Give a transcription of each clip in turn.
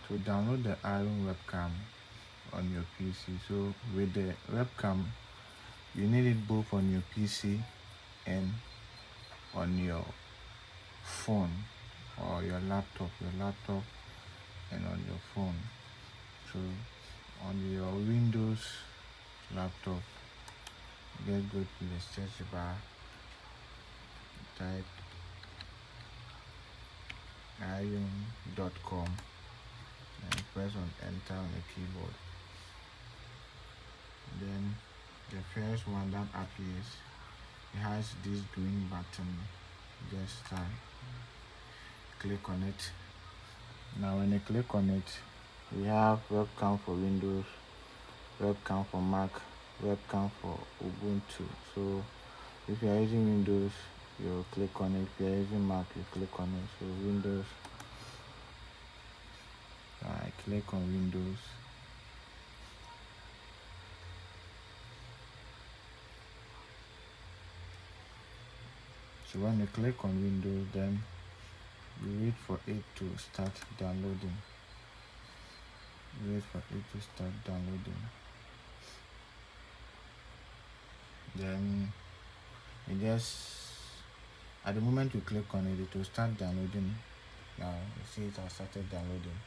to download the Iriun Webcam on your PC. So with the webcam, you need it both on your PC and on your phone or your laptop and on your phone. So on your Windows laptop, just go to the search bar, type iriun.com and press on enter on the keyboard. Then the first one that appears, it has this green button. Just click on it. Now when you click on it, we have webcam for Windows, webcam for Mac, webcam for Ubuntu. So if you are using Windows, you click on it. If you are using Mac, you click on it. So Windows, I click on Windows. So when you click on Windows, then you wait for it to start downloading. Then it just, at the moment you click on it, it will start downloading. Now you see it has started downloading.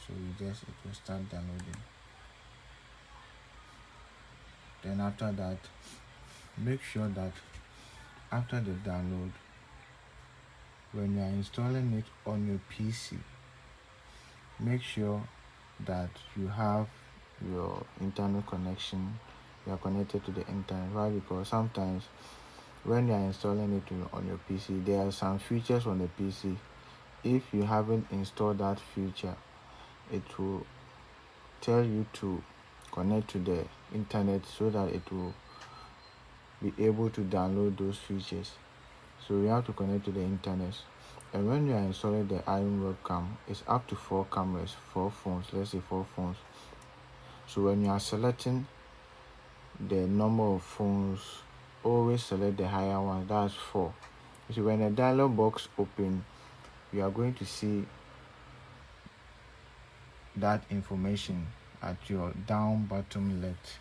So it will start downloading. Then after that, make sure that after the download, when you are installing it on your PC, make sure that you have your internet connection. You are connected to the internet. Why? Because sometimes when you are installing it on your PC, there are some features on the PC. If you haven't installed that feature, it will tell you to connect to the internet so that it will be able to download those features. So you have to connect to the internet. And when you are installing the Iriun Webcam, it's up to 4 cameras, 4 phones, let's say 4 phones. So when you are selecting the number of phones, always select the higher one, that's 4. So when a dialog box opens, you are going to see that information at your down bottom left.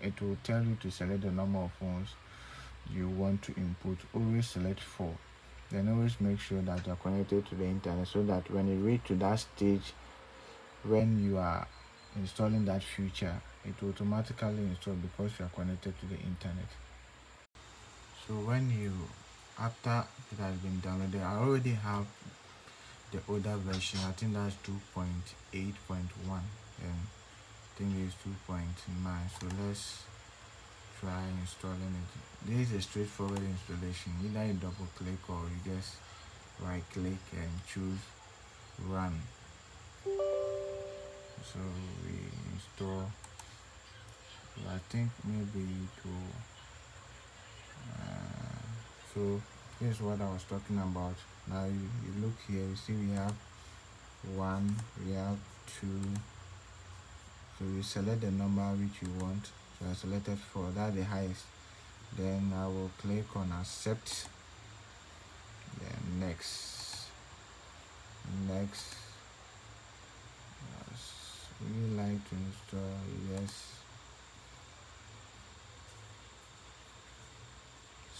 It will tell you to select the number of phones you want to input. Always select 4. Then always make sure that you are connected to the internet, so that when you reach to that stage, when you are installing that feature, it will automatically install because you are connected to the internet. So when after it has been downloaded, I already have the older version. I think that's 2.8.1 and I think it's 2.9. So let's try installing it. This is a straightforward installation. Either you double click or you just right click and choose run. So we install. I think maybe it will. So here's what I was talking about. Now you look here, you see we have 1, we have 2. So you select the number which you want. So I selected 4, that's the highest. Then I will click on accept, then next. Would you like to install? Yes.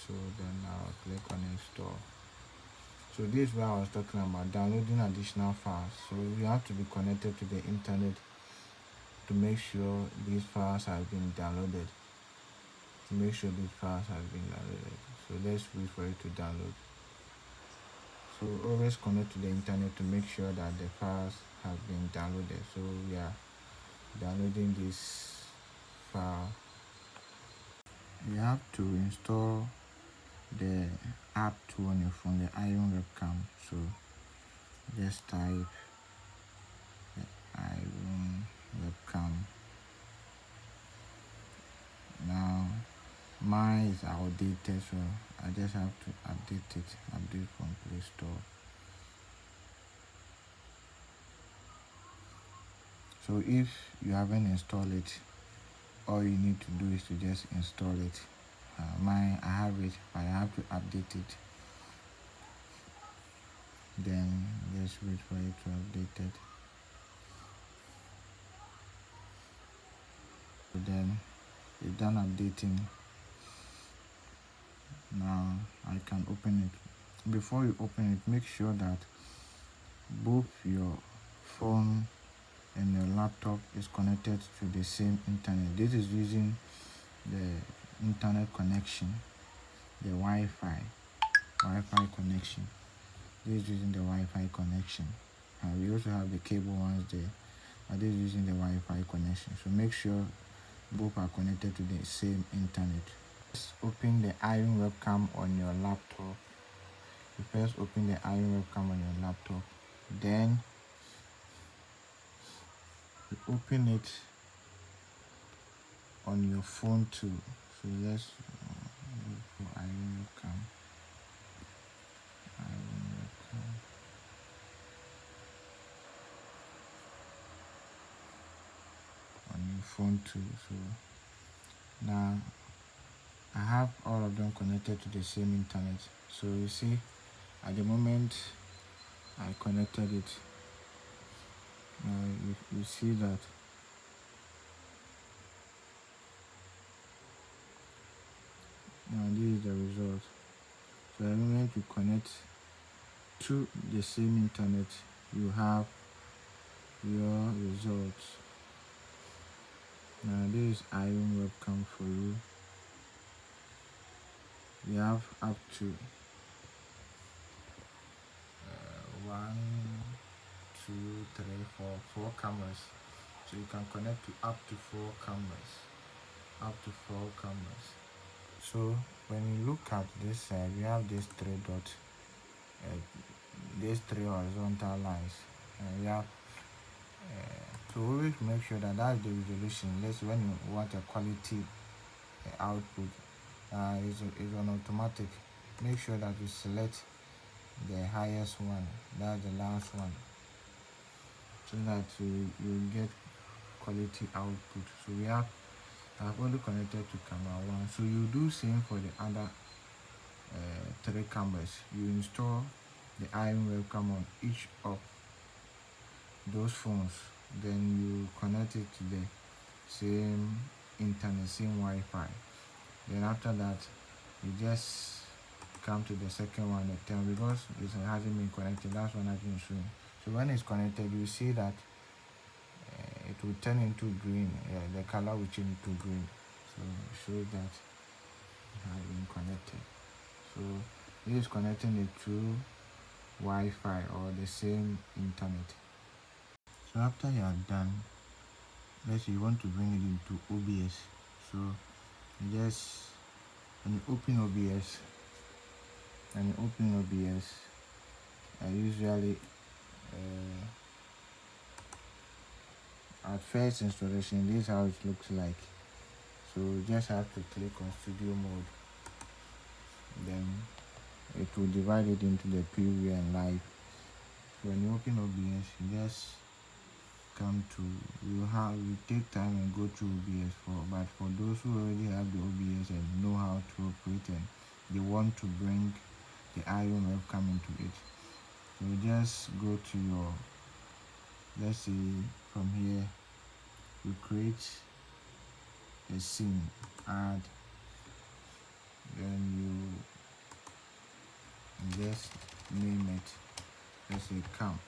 So then I'll click on install. So this is where I was talking about downloading additional files. So you have to be connected to the internet to make sure these files have been downloaded. So let's wait for it to download. So always connect to the internet to make sure that the files have been downloaded. So we are downloading this file. You have to install the app to on your phone, the Iriun Webcam. So just type the Iriun Webcam. Now mine is outdated, so I just have to update from Play Store. So if you haven't installed it, all you need to do is to just install it. Mine, I have it, but I have to update it. Then Just wait for it to update it. So then it's done updating. Now I can open it. Before you open it, make sure that both your phone and your laptop is connected to the same internet. This is using the internet connection, the Wi-Fi connection. This is using the Wi-Fi connection. And we also have the cable ones there, but this is using the Wi-Fi connection. So make sure both are connected to the same internet. Just open the Iriun webcam on your laptop. You first open the Iriun webcam on your laptop, then you open it on your phone too. So let's look for Iriun webcam. On your phone too. So now I have all of them connected to the same internet. So you see, at the moment I connected it. Now you see that now this is the result. So the moment you connect to the same internet, you have your results. Now this is Iriun webcam for you. We have up to 1, 2, 3, 4 cameras. So you can connect to up to 4 cameras. So when you look at this side, we have these 3 dots, these 3 horizontal lines, and we have so always make sure that that's the resolution. Let's when you want a quality output, is on automatic. Make sure that you select the highest one, that's the last one, so that you get quality output. So I've only connected to camera 1. So you do same for the other 3 cameras. You install the Iriun webcam on each of those phones, then you connect it to the same internet, same Wi-Fi. Then after that, you just come to the second one, the 10, because it hasn't been connected. That's one I've been showing. So when it's connected, you see that it will turn into green. The color will change to green. So it shows that it has been connected. So this is connecting it to Wi-Fi or the same internet. So after you are done, let's say you want to bring it into OBS. So you just when you open OBS, I usually at first installation, this is how it looks like. So you just have to click on studio mode, then it will divide it into the preview and live. So when you open OBS, you just come to you take time and go through OBS but for those who already have the OBS and know how to operate and they want to bring the Iriun webcam into it, so you just go to your, let's say from here you create a scene, add, then you just name it, let's say cam,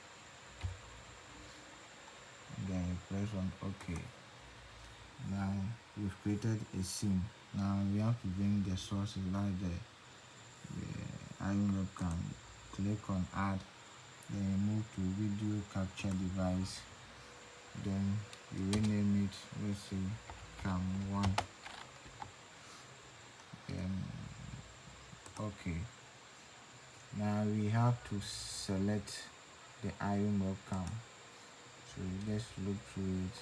then you press on OK. Now we've created a scene. Now we have to bring the sources like the Iriun webcam. Click on add, then you move to video capture device, then you rename it, let's say cam 1, then OK. Now we have to select the Iriun webcam. So you just look through it,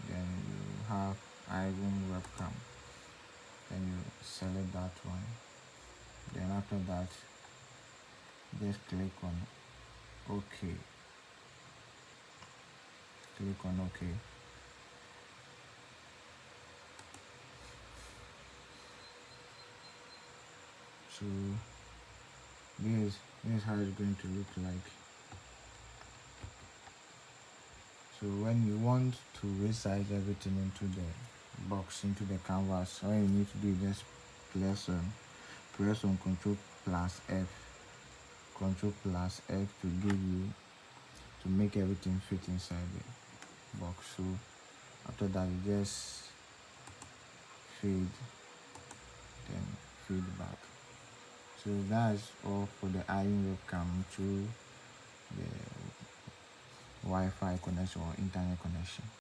then you have Iriun webcam, then you select that one, then after that just click on OK. So this is how it's going to look like. So when you want to resize everything into the box, into the canvas, all you need to do is just press on Control plus F to give you, to make everything fit inside the box. So after that, you just fade, then fade back. So that's all for the Iriun Webcam through the Wi-Fi connection or internet connection.